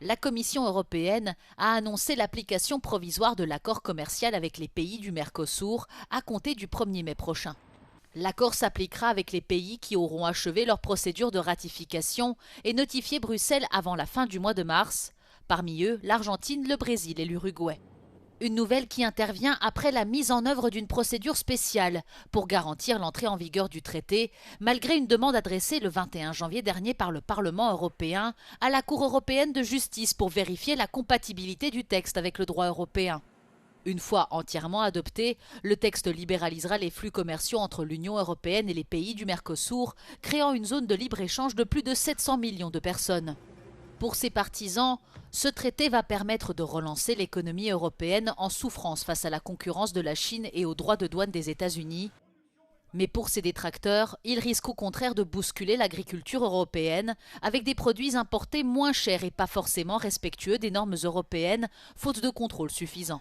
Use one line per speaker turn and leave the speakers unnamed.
La Commission européenne a annoncé l'application provisoire de l'accord commercial avec les pays du Mercosur à compter du 1er mai prochain. L'accord s'appliquera avec les pays qui auront achevé leur procédure de ratification et notifié Bruxelles avant la fin du mois de mars, parmi eux l'Argentine, le Brésil et l'Uruguay. Une nouvelle qui intervient après la mise en œuvre d'une procédure spéciale pour garantir l'entrée en vigueur du traité, malgré une demande adressée le 21 janvier dernier par le Parlement européen à la Cour européenne de justice pour vérifier la compatibilité du texte avec le droit européen. Une fois entièrement adopté, le texte libéralisera les flux commerciaux entre l'Union européenne et les pays du Mercosur, créant une zone de libre-échange de plus de 700 millions de personnes. Pour ses partisans, ce traité va permettre de relancer l'économie européenne en souffrance face à la concurrence de la Chine et aux droits de douane des États-Unis. Mais pour ses détracteurs, il risque au contraire de bousculer l'agriculture européenne avec des produits importés moins chers et pas forcément respectueux des normes européennes, faute de contrôle suffisant.